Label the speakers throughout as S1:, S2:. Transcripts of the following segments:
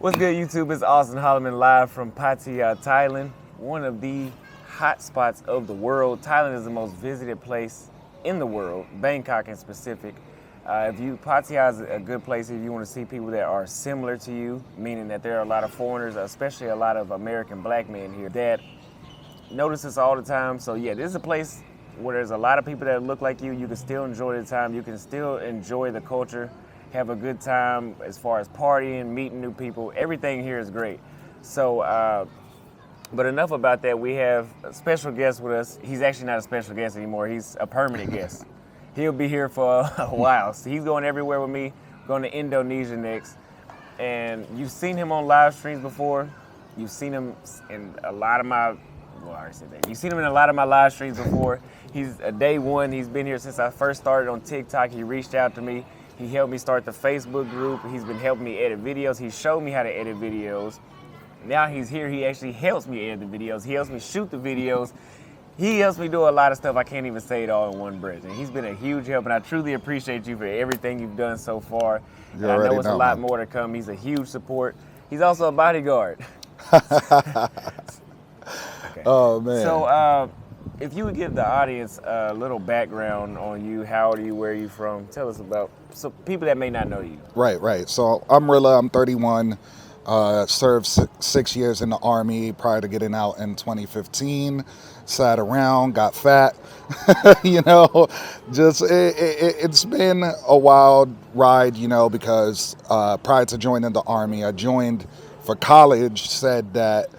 S1: What's good, YouTube? It's Auston Holleman live from Pattaya, Thailand, one of the hot spots of the world. Thailand is the most visited place in the world, Bangkok in specific. Pattaya is a good place if you want to see people that are similar to you, meaning that there are a lot of foreigners, especially a lot of American black men here that notice this all the time. So yeah, this is a place where there's a lot of people that look like you. You can still enjoy the time. You can still enjoy the culture, have a good time as far as partying, meeting new people. Everything here is great. So, but enough about that. We have a special guest with us. He's actually not a special guest anymore. He's a permanent guest. He'll be here for a while. So he's going everywhere with me, going to Indonesia next. And you've seen him on live streams before. You've seen him in a lot of my, well, I already said that. You've seen him in a lot of my live streams before. He's a day one. He's been here since I first started on TikTok. He reached out to me. He helped me start the Facebook group. He's been helping me edit videos. He showed me how to edit videos. Now he's here. He actually helps me edit the videos. He helps me shoot the videos. He helps me do a lot of stuff. I can't even say it all in one breath. And he's been a huge help, and I truly appreciate you for everything you've done so far. And I know it's a lot more to come. He's a huge support. He's also a bodyguard. Okay.
S2: Oh, man.
S1: So, if you would give the audience a little background on you, how old are you, where are you from? Tell us about, so people that may not know you.
S2: Right. So I'm Rilla, I'm 31, served 6 years in the Army prior to getting out in 2015, sat around, got fat, it's been a wild ride, because prior to joining the Army, I joined for college, said that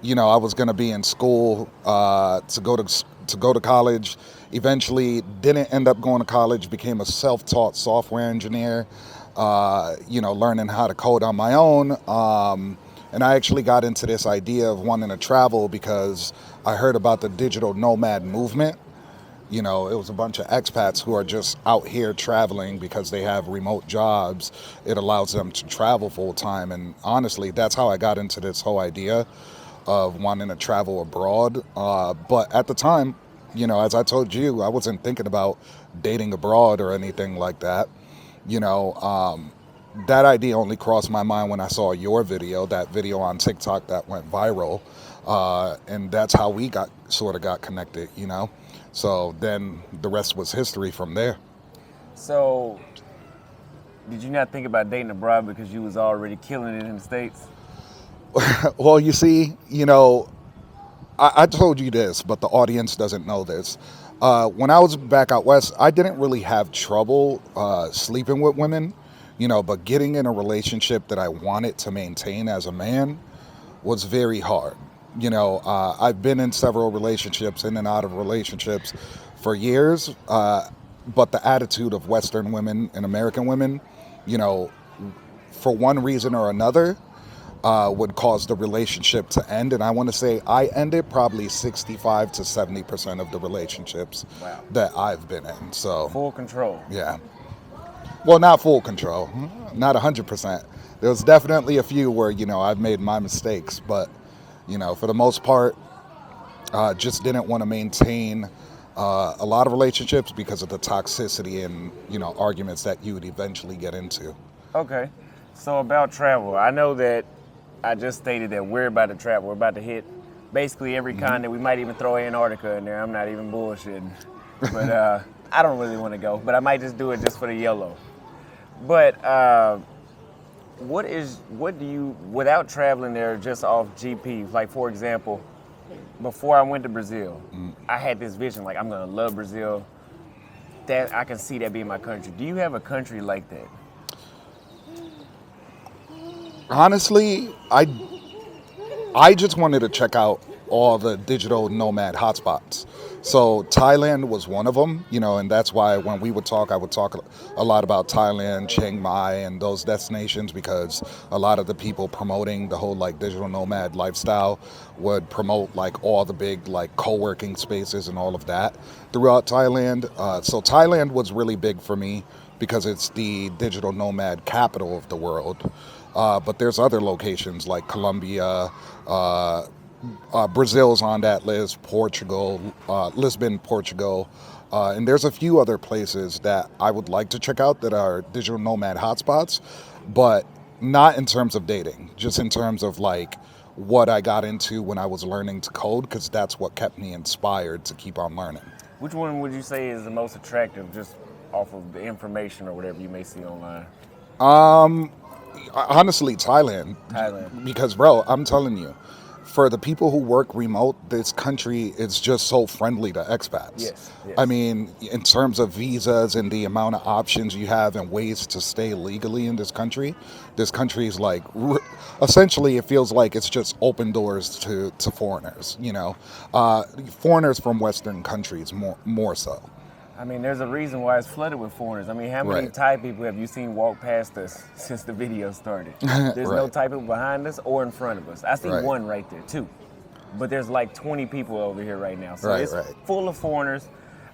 S2: I was going to be in school to go to college. Eventually, didn't end up going to college. Became a self-taught software engineer. Learning how to code on my own. And I actually got into this idea of wanting to travel because I heard about the digital nomad movement. It was a bunch of expats who are just out here traveling because they have remote jobs. It allows them to travel full time. And honestly, that's how I got into this whole idea of wanting to travel abroad. But at the time, as I told you, I wasn't thinking about dating abroad or anything like that. That idea only crossed my mind when I saw your video, that video on TikTok that went viral. And that's how we got connected, So then the rest was history from there.
S1: So did you not think about dating abroad because you was already killing it in the States?
S2: Well, you see, I told you this, but the audience doesn't know this. When I was back out west, I didn't really have trouble sleeping with women, but getting in a relationship that I wanted to maintain as a man was very hard. I've been in several relationships, in and out of relationships for years, but the attitude of Western women and American women, for one reason or another, would cause the relationship to end. And I want to say I ended probably 65 to 70% of the relationships that I've been in. So
S1: full control.
S2: Yeah. Well, not full control, not 100%. There was definitely a few where, I've made my mistakes, but, for the most part, just didn't want to maintain a lot of relationships because of the toxicity and, arguments that you would eventually get into.
S1: Okay. So about travel, I know that I just stated that we're about to travel. We're about to hit basically every continent. We might even throw Antarctica in there. I'm not even bullshitting. But I don't really want to go. But I might just do it just for the YOLO. But what do you, without traveling there just off GP, like for example, before I went to Brazil, I had this vision, like I'm going to love Brazil. That I can see that being my country. Do you have a country like that?
S2: Honestly, I just wanted to check out all the digital nomad hotspots. So Thailand was one of them, and that's why when we would talk, I would talk a lot about Thailand, Chiang Mai, and those destinations because a lot of the people promoting the whole digital nomad lifestyle would promote all the big co-working spaces and all of that throughout Thailand. So Thailand was really big for me because it's the digital nomad capital of the world. But there's other locations like Colombia, Brazil's on that list, Portugal, Lisbon, Portugal. And there's a few other places that I would like to check out that are digital nomad hotspots. But Not in terms of dating, just in terms of like what I got into when I was learning to code, because that's what kept me inspired to keep on learning.
S1: Which one would you say is the most attractive, just off of the information or whatever you may see online?
S2: Honestly, Thailand.
S1: Thailand.
S2: Because, bro, I'm telling you, for the people who work remote, this country is just so friendly to expats.
S1: Yes, yes.
S2: I mean, in terms of visas and the amount of options you have and ways to stay legally in this country is like, essentially, it feels like it's just open doors to foreigners, you know, foreigners from Western countries more so.
S1: I mean, there's a reason why it's flooded with foreigners. I mean, how many
S2: Right.
S1: Thai people have you seen walk past us since the video started? There's no
S2: Right.
S1: Thai people behind us or in front of us. I see
S2: Right.
S1: one right there, too. But there's like 20 people over here right now. So
S2: Right,
S1: it's
S2: right.
S1: full of foreigners.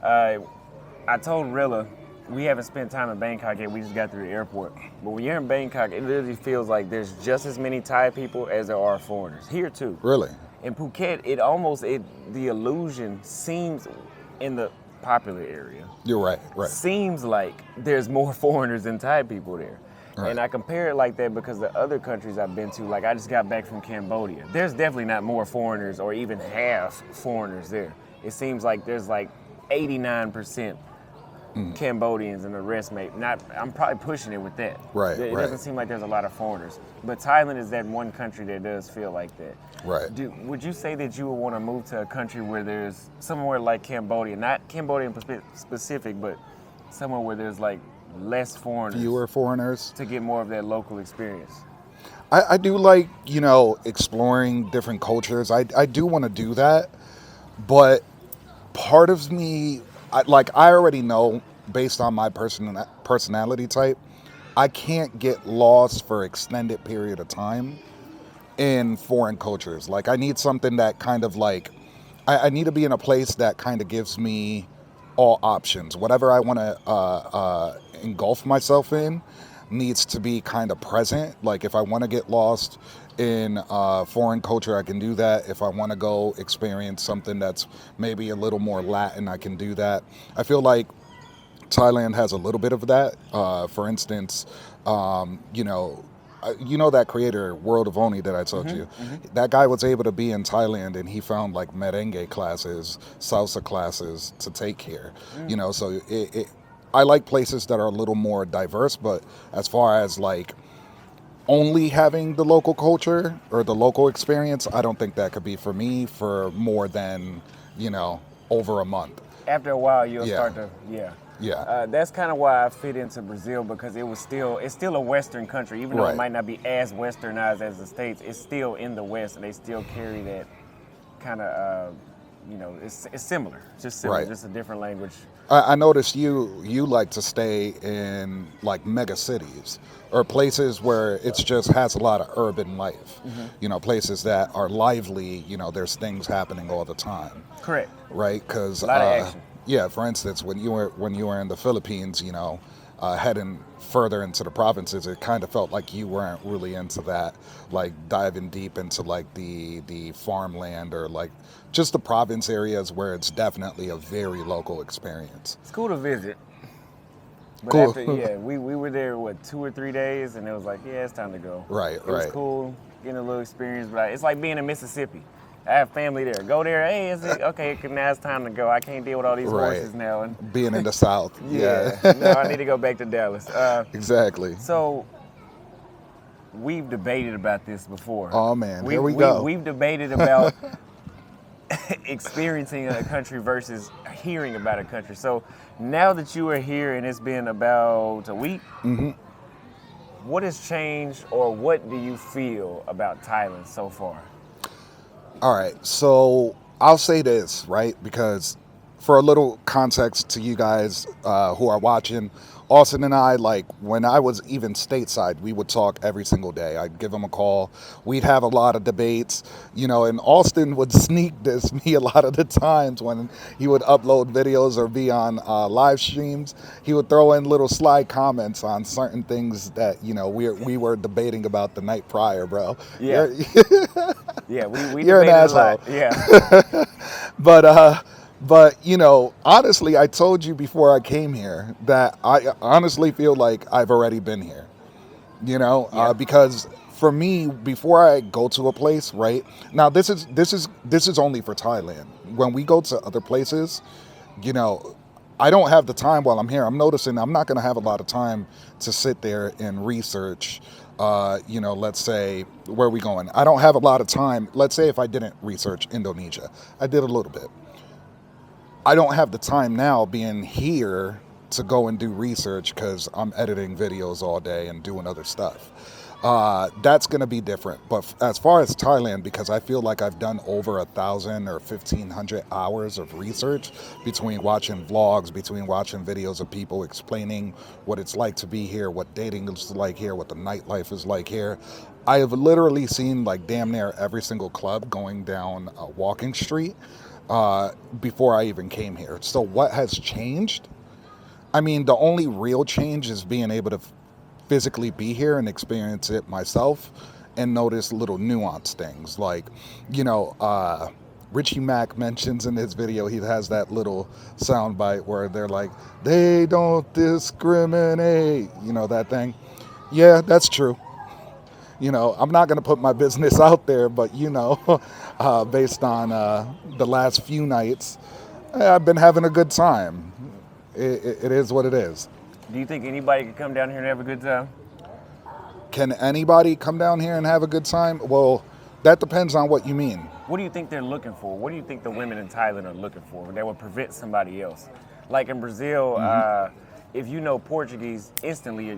S1: I told Rilla, we haven't spent time in Bangkok yet. We just got through the airport. But when you're in Bangkok, it literally feels like there's just as many Thai people as there are foreigners. Here, too.
S2: Really?
S1: In Phuket, the illusion seems in the popular area.
S2: You're right. Right.
S1: Seems like there's more foreigners than Thai people there.
S2: Right.
S1: And I compare it like that because the other countries I've been to, like I just got back from Cambodia. There's definitely not more foreigners or even half foreigners there. It seems like there's like 89% Cambodians and the rest I'm probably pushing it with that.
S2: Right,
S1: It
S2: right.
S1: doesn't seem like there's a lot of foreigners. But Thailand is that one country that does feel like that.
S2: Right.
S1: Would you say that you would want to move to a country where there's somewhere like Cambodia, not Cambodia in specific, but somewhere where there's like less foreigners
S2: Fewer foreigners.
S1: to get more of that local experience?
S2: I do like, you know, exploring different cultures. I do want to do that, but part of me, I already know based on my personality type, I can't get lost for extended period of time in foreign cultures. Like I need something that kind of like, I need to be in a place that kind of gives me all options. Whatever I want to engulf myself in needs to be kind of present. Like if I want to get lost in foreign culture, I can do that. If I want to go experience something that's maybe a little more Latin, I can do that. I feel like Thailand has a little bit of that. For instance, you know that creator, World of Oni, that I told you? That guy was able to be in Thailand and he found like merengue classes, salsa classes to take here. You know, so I like places that are a little more diverse, but as far as like only having the local culture or the local experience, I don't think that could be for me for more than, you know, over a month.
S1: After a while, you'll
S2: Yeah.
S1: start to,
S2: Yeah.
S1: that's kind of why I fit into Brazil, because it's still a Western country, even though
S2: Right.
S1: it might not be as Westernized as the States. It's still in the West, and they still carry that kind of, it's similar, just similar,
S2: Right.
S1: just a different language.
S2: I noticed you like to stay in like mega cities or places where it's just has a lot of urban life. You know, places that are lively. You know, there's things happening all the time.
S1: Correct.
S2: Right? Because
S1: A lot of action.
S2: yeah, for instance, when you were in the Philippines, you know, heading further into the provinces, it kind of felt like you weren't really into that, like diving deep into like the farmland or like just the province areas where it's definitely a very local experience.
S1: It's cool to visit. But
S2: Cool.
S1: after, we were there, 2 or 3 days, and it was like, yeah, it's time to go.
S2: Right,
S1: It was
S2: right.
S1: cool, getting a little experience, but it's like being in Mississippi. I have family there. Go there, hey, okay, now it's time to go. I can't deal with all these
S2: Right.
S1: horses now. And
S2: Being in the South. Yeah.
S1: no, I need to go back to Dallas.
S2: Exactly.
S1: So we've debated about this before.
S2: Oh man, here we go.
S1: We've debated about experiencing a country versus hearing about a country. So now that you are here and it's been about a week, what has changed, or what do you feel about Thailand so far?
S2: All right, so I'll say this, right? Because for a little context to you guys who are watching, Auston and I, like when I was even stateside, we would talk every single day. I'd give him a call. We'd have a lot of debates, you know, and Auston would sneak diss me a lot of the times when he would upload videos or be on live streams. He would throw in little sly comments on certain things that, you know, we were debating about the night prior, bro.
S1: Yeah.
S2: You're-
S1: We
S2: You're an
S1: debated a lot.
S2: asshole.
S1: Yeah.
S2: But you know, honestly, I told you before I came here that I honestly feel like I've already been here.
S1: Yeah.
S2: Because for me, before I go to a place, right now, this is only for Thailand. When we go to other places, you know, I don't have the time while I'm here. I'm noticing I'm not going to have a lot of time to sit there and research. Let's say, where are we going? I don't have a lot of time. Let's say if I didn't research Indonesia, I did a little bit. I don't have the time now being here to go and do research because I'm editing videos all day and doing other stuff. That's going to be different. But as far as Thailand, because I feel like I've done over 1,000 or 1,500 hours of research between watching vlogs, between watching videos of people explaining what it's like to be here, what dating is like here, what the nightlife is like here. I have literally seen like damn near every single club going down a walking street before I even came here. So what has changed? I mean, the only real change is being able to physically be here and experience it myself and notice little nuanced things. Like, Richie Mack mentions in his video, he has that little sound bite where they're like, they don't discriminate, that thing. Yeah, that's true. I'm not going to put my business out there, but, based on the last few nights, I've been having a good time. It is what it is.
S1: Do you think anybody could come down here and have a good time?
S2: Can anybody come down here and have a good time? Well, that depends on what you mean.
S1: What do you think they're looking for? What do you think the women in Thailand are looking for that would prevent somebody else? Like in Brazil, if you know Portuguese, instantly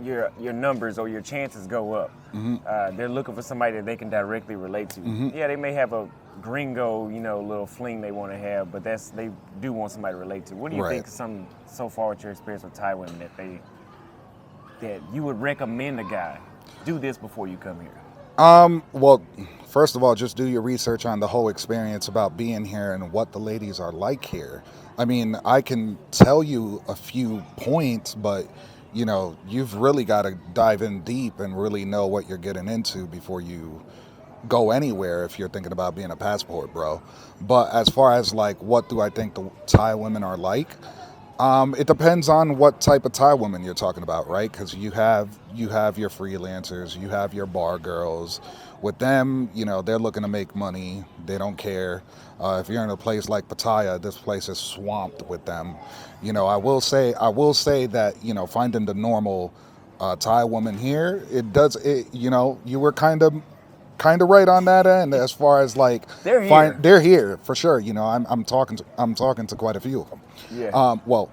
S1: your numbers or your chances go up. They're looking for somebody that they can directly relate to. Yeah, they may have a gringo, little fling they want to have, but they do want somebody to relate to. What do you think so far with your experience with Thai women that you would recommend a guy do this before you come here?
S2: Well, first of all, just do your research on the whole experience about being here and what the ladies are like here. I mean, I can tell you a few points, but you've really got to dive in deep and really know what you're getting into before you go anywhere if you're thinking about being a passport bro. But as far as like what do I think the Thai women are like, it depends on what type of Thai woman you're talking about, right? Because you have your freelancers, you have your bar girls. With them, they're looking to make money. They don't care. If you're in a place like Pattaya, this place is swamped with them. I will say that finding the normal Thai woman here, you were kind of right on that end as far as like they're here for sure. I'm talking to quite a few of them.
S1: Yeah.
S2: Well,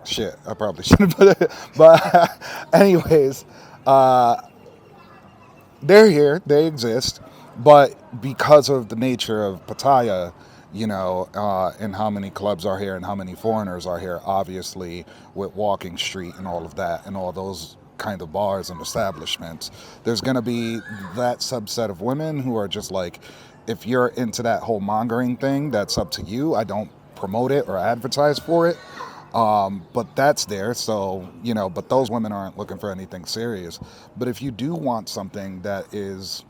S2: shit, I probably shouldn't put it, but anyways, they're here, they exist, but because of the nature of Pattaya, and how many clubs are here and how many foreigners are here, obviously with Walking Street and all of that and all those kind of bars and establishments, there's going to be that subset of women who are just like, if you're into that whole mongering thing, that's up to you. I don't promote it or advertise for it. But that's there. So, but those women aren't looking for anything serious. But if you do want something that is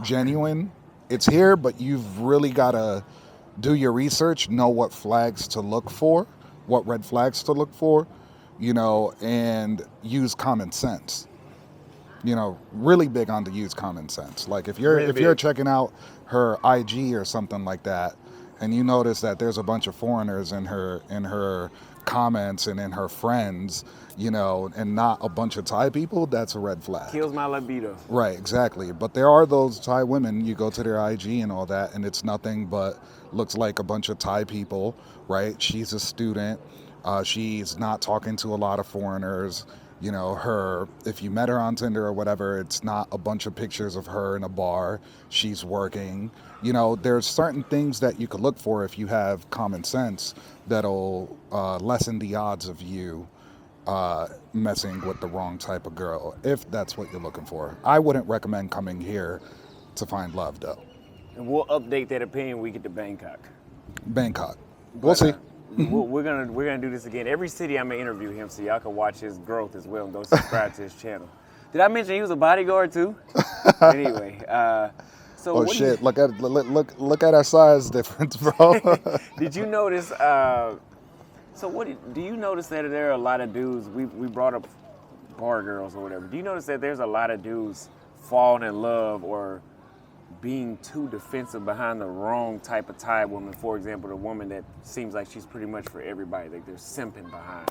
S2: genuine, it's here, but you've really got to do your research, know what flags to look for, what red flags to look for, and use common sense. Really big on to use common sense. Like if you're checking out her IG or something like that, and you notice that there's a bunch of foreigners in her comments and in her friends, and not a bunch of Thai people, that's a red flag.
S1: Kills my libido.
S2: Right, exactly. But there are those Thai women, you go to their IG and all that, and it's nothing but looks like a bunch of Thai people, right? She's a student. She's not talking to a lot of foreigners. If you met her on Tinder or whatever, it's not a bunch of pictures of her in a bar. She's working. There's certain things that you could look for if you have common sense that'll lessen the odds of you messing with the wrong type of girl, if that's what you're looking for. I wouldn't recommend coming here to find love, though.
S1: And we'll update that opinion when we get to Bangkok.
S2: We'll see.
S1: We're gonna do this again. Every city I'm gonna interview him, so y'all can watch his growth as well and go subscribe to his channel. Did I mention he was a bodyguard too? Anyway, so
S2: shit! Look at our size difference, bro.
S1: Did you notice? Do you notice that there are a lot of dudes? We brought up bar girls or whatever, do you notice that there's a lot of dudes falling in love or being too defensive behind the wrong type of Thai woman? For example, the woman that seems like she's pretty much for everybody, like they're simping behind.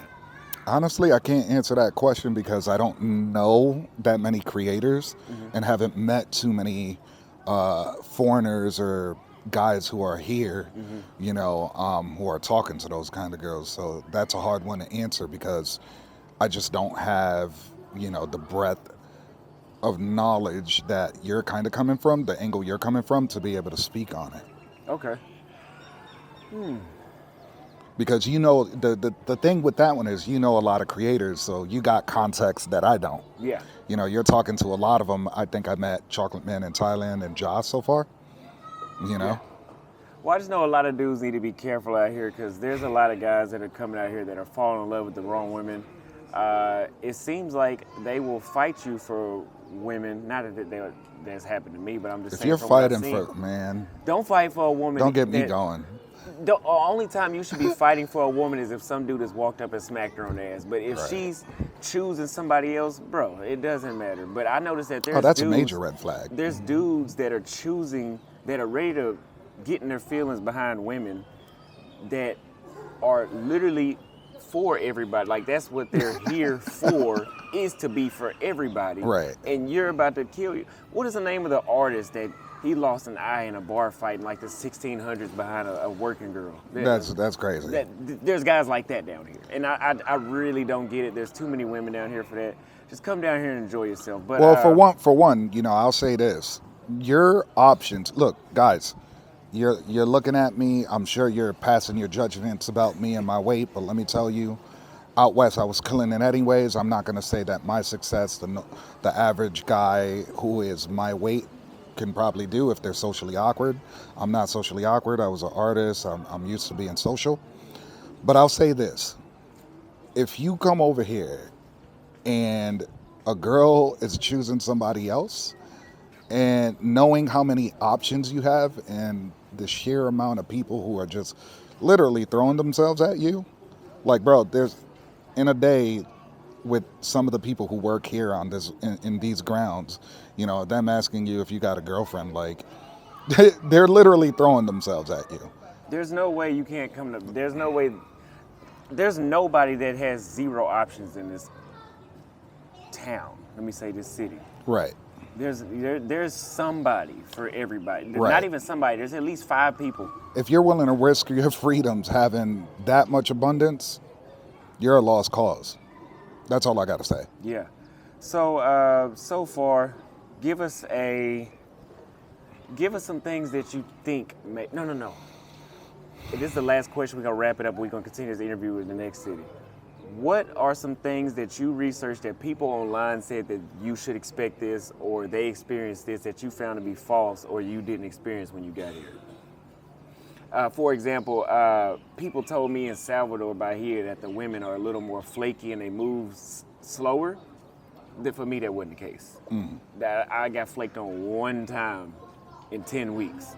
S2: Honestly, I can't answer that question because I don't know that many creators and haven't met too many foreigners or guys who are here, who are talking to those kind of girls. So that's a hard one to answer because I just don't have, the breadth of knowledge that you're kind of coming from, the angle you're coming from, to be able to speak on it.
S1: Okay.
S2: Because the thing with that one is a lot of creators, so you got context that I don't.
S1: Yeah.
S2: You're talking to a lot of them. I think I met Chocolate Man in Thailand and Josh so far.
S1: Yeah. Well, I just know a lot of dudes need to be careful out here because there's a lot of guys that are coming out here that are falling in love with the wrong women. It seems like they will fight you for women. Not that that's happened to me, but I'm just
S2: if
S1: saying.
S2: If you're fighting for, man,
S1: don't fight for a woman.
S2: Don't get me going.
S1: The only time you should be fighting for a woman is if some dude has walked up and smacked her on the ass. But if she's choosing somebody else, bro, it doesn't matter. But I noticed that there's
S2: that's
S1: dudes,
S2: a major red flag.
S1: There's dudes that are choosing, that are ready to get in their feelings behind women that are literally for everybody. Like, that's what they're here for, is to be for everybody.
S2: Right.
S1: And you're about to kill you. What is the name of the artist that he lost an eye in a bar fight in like the 1600s behind a working girl?
S2: That's crazy.
S1: There's guys like that down here. And I really don't get it. There's too many women down here for that. Just come down here and enjoy yourself. But
S2: well, for one, I'll say this. Your options, look, guys, you're looking at me. I'm sure you're passing your judgments about me and my weight, but let me tell you, out west I was killing it anyways. I'm not going to say that my success, the average guy who is my weight, can probably do if they're socially awkward. I'm not socially awkward. I was an artist. I'm used to being social. But I'll say this. If you come over here and a girl is choosing somebody else, and knowing how many options you have and the sheer amount of people who are just literally throwing themselves at you, like, bro, there's in a day with some of the people who work here on this in these grounds, them asking you if you got a girlfriend, like, they're literally throwing themselves at you.
S1: There's no way you can't come to. There's no way. There's nobody that has zero options in this town. Let me say this city.
S2: Right.
S1: There's somebody for everybody.
S2: Right.
S1: Not even somebody. There's at least 5 people.
S2: If you're willing to risk your freedoms having that much abundance, you're a lost cause. That's all I got to say.
S1: Yeah. So so far, give us some things that you think may. No. This is the last question. We're gonna wrap it up. We're gonna continue this interview in the next city. What are some things that you researched that people online said that you should expect this, or they experienced this, that you found to be false or you didn't experience when you got here? For example, people told me in Salvador by here that the women are a little more flaky and they move slower. For me, that wasn't the case. That I got flaked on one time in 10 weeks,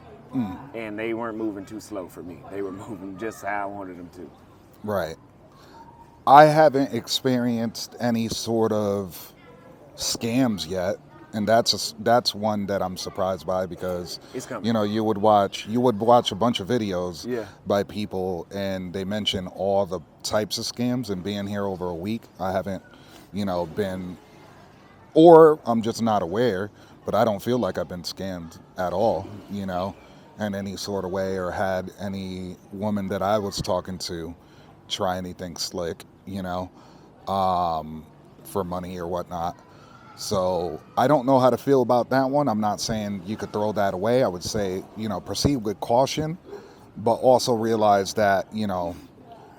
S1: and they weren't moving too slow for me. They were moving just how I wanted them to.
S2: Right. I haven't experienced any sort of scams yet, and that's one that I'm surprised by because
S1: It's coming.
S2: you would watch a bunch of videos
S1: Yeah.
S2: by people and they mention all the types of scams, and being here over a week, I haven't been, or I'm just not aware, but I don't feel like I've been scammed at all, in any sort of way, or had any woman that I was talking to try anything slick, for money or whatnot. So I don't know how to feel about that one. I'm not saying you could throw that away. I would say, proceed with caution, but also realize that,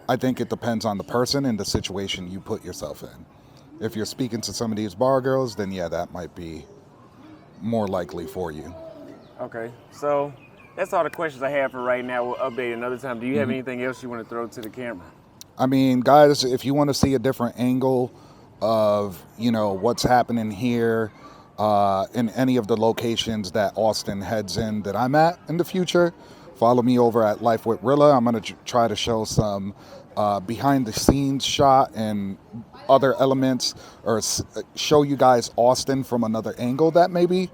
S2: I think it depends on the person and the situation you put yourself in. If you're speaking to some of these bar girls, then yeah, that might be more likely for you.
S1: Okay, so that's all the questions I have for right now. We'll update another time. Do you have anything else you want to throw to the camera?
S2: I mean, guys, if you want to see a different angle of, what's happening here in any of the locations that Auston heads in that I'm at in the future, follow me over at Life with Rilla. I'm going to try to show some behind the scenes shot and other elements or show you guys Auston from another angle that maybe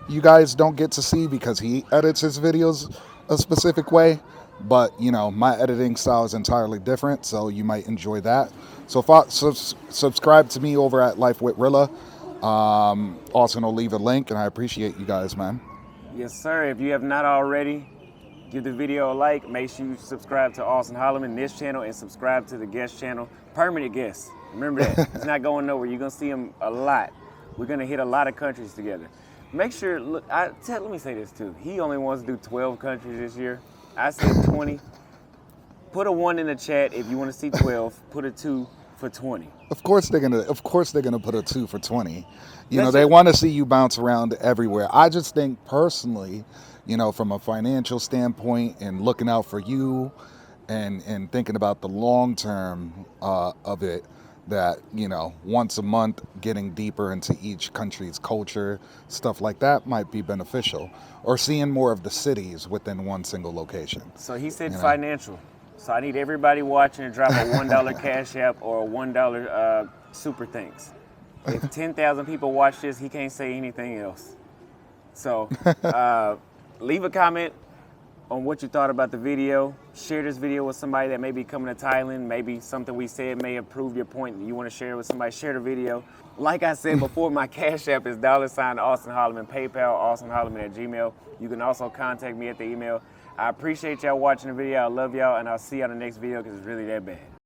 S2: you guys don't get to see because he edits his videos a specific way. But, you know, my editing style is entirely different, so you might enjoy that. So subscribe to me over at Life with Rilla. Auston will leave a link, and I appreciate you guys, man.
S1: Yes, sir. If you have not already, give the video a like. Make sure you subscribe to Auston Holleman, this channel, and subscribe to the guest channel. Permanent guest. Remember that. He's not going nowhere. You're going to see him a lot. We're going to hit a lot of countries together. Make sure, look, let me say this too. He only wants to do 12 countries this year. I said 20. Put a 1 in the chat if you want to see 12. Put a 2 for 20.
S2: Of course they're gonna put a 2 for 20. You know, they want to see you bounce around everywhere. I just think personally, you know, from a financial standpoint and looking out for you and thinking about the long term of it, that, you know, once a month getting deeper into each country's culture, stuff like that might be beneficial. Or seeing more of the cities within one single location.
S1: So he said financial. So I need everybody watching to drop a $1 Cash App or a $1 Super Thanks. If 10,000 people watch this, he can't say anything else. So leave a comment on what you thought about the video. Share this video with somebody that may be coming to Thailand. Maybe something we said may have proved your point and you want to share it with somebody. Share the video. Like I said before, my Cash App is $Auston Holleman, PayPal, austonholleman@gmail. You can also contact me at the email. I appreciate y'all watching the video. I love y'all, and I'll see you on the next video because it's really that bad.